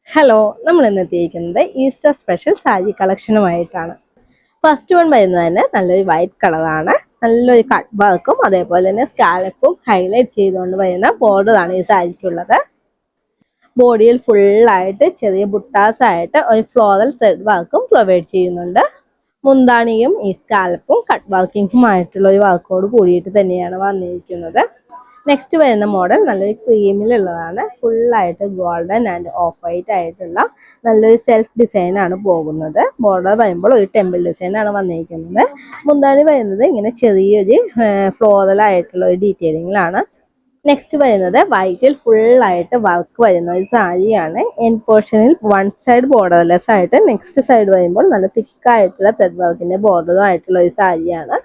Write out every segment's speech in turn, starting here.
Hello, നമ്മൾ ഇന്ന് എത്തിയിരിക്കുന്നത് ഈസ്റ്റർ സ്പെഷ്യൽ സാരി കളക്ഷനുമായിട്ടാണ്. ഫസ്റ്റ് വൺ വരുന്നത് തന്നെ നല്ലൊരു വൈറ്റ് കളറാണ്. നല്ലൊരു കട്ട് വർക്കും അതേപോലെ തന്നെ സ്കാലപ്പും ഹൈലൈറ്റ് ചെയ്തുകൊണ്ട് വരുന്ന ബോർഡറാണ് ഈ സാരിക്കുള്ളത്. ബോഡിയിൽ ഫുള്ളായിട്ട് ചെറിയ ബുട്ടാസ് ആയിട്ട് ഒരു ഫ്ലോറൽ ത്രെഡ് വർക്കും പ്രൊവൈഡ് ചെയ്യുന്നുണ്ട്. മുന്താണിയും ഈ സ്കാലപ്പും കട്ട് വർക്കിങ്ങുമായിട്ടുള്ള ഒരു വർക്കോട് കൂടിയിട്ട് തന്നെയാണ് വന്നിരിക്കുന്നത്. നെക്സ്റ്റ് വരുന്ന മോഡൽ നല്ലൊരു ക്രീമിലുള്ളതാണ്. ഫുള്ളായിട്ട് ഗോൾഡൻ ആൻഡ് ഓഫ് വൈറ്റ് ആയിട്ടുള്ള നല്ലൊരു സെൽഫ് ഡിസൈൻ ആണ് പോകുന്നത്. ബോർഡർ വരുമ്പോൾ ഒരു ടെമ്പിൾ ഡിസൈൻ ആണ് വന്നിരിക്കുന്നത്. മുന്താണി വരുന്നത് ഇങ്ങനെ ചെറിയൊരു ഫ്ലോറൽ ആയിട്ടുള്ള ഒരു ഡീറ്റെയിലിങ്ങിലാണ്. നെക്സ്റ്റ് വരുന്നത് വൈറ്റിൽ ഫുള്ളായിട്ട് വർക്ക് വരുന്ന ഒരു സാരിയാണ്. എൻഡ് പോർഷനിൽ വൺ സൈഡ് ബോർഡർലെസ് ആയിട്ട് നെക്സ്റ്റ് സൈഡ് വരുമ്പോൾ നല്ല തിക്കായിട്ടുള്ള ത്രെഡ് വർക്കിന്റെ ബോർഡറും ആയിട്ടുള്ള ഒരു സാരിയാണ്.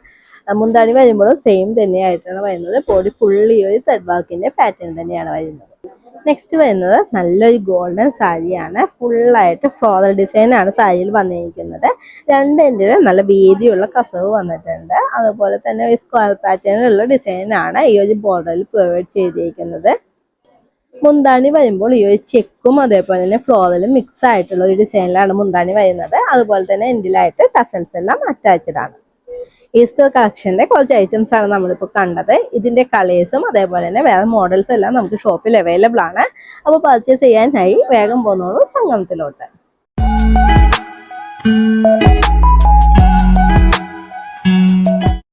മുന്താണി വരുമ്പോഴും സെയിം തന്നെയായിട്ടാണ് വരുന്നത്. ബോഡി ഫുള്ളി ഒരു ത്രെഡ് വർക്കിന്റെ പാറ്റേൺ തന്നെയാണ് വരുന്നത്. നെക്സ്റ്റ് വരുന്നത് നല്ലൊരു ഗോൾഡൻ സാരിയാണ്. ഫുള്ളായിട്ട് ഫ്ലോറൽ ഡിസൈൻ ആണ് സാരിയിൽ വന്നിരിക്കുന്നത്. രണ്ട് എൻഡില് നല്ല വീതിയുള്ള കസവ് വന്നിട്ടുണ്ട്. അതുപോലെ തന്നെ ഒരു സ്ക്വയർ പാറ്റേണിലുള്ള ഡിസൈൻ ആണ് ഈ ഒരു ബോർഡറിൽ പ്രൊവൈഡ് ചെയ്തിരിക്കുന്നത്. മുന്താണി വരുമ്പോൾ ഈ ഒരു ചെക്കും അതേപോലെ തന്നെ ഫ്ലോറലും മിക്സ് ആയിട്ടുള്ള ഒരു ഡിസൈനിലാണ് മുന്താണി വരുന്നത്. അതുപോലെ തന്നെ എൻഡിലായിട്ട് ടസൽസ് എല്ലാം അറ്റാച്ച്ഡ് ആണ്. ഈസ്റ്റർ കളക്ഷന്റെ കുറച്ച് ഐറ്റംസ് ആണ് നമ്മളിപ്പോൾ കണ്ടത്. ഇതിന്റെ കളേഴ്സും അതേപോലെ തന്നെ വേറെ മോഡൽസും എല്ലാം നമുക്ക് ഷോപ്പിൽ അവൈലബിൾ ആണ്. അപ്പോൾ പർച്ചേസ് ചെയ്യാനായി വേഗം പോകുന്നോളൂ സംഗമത്തിലോട്ട്.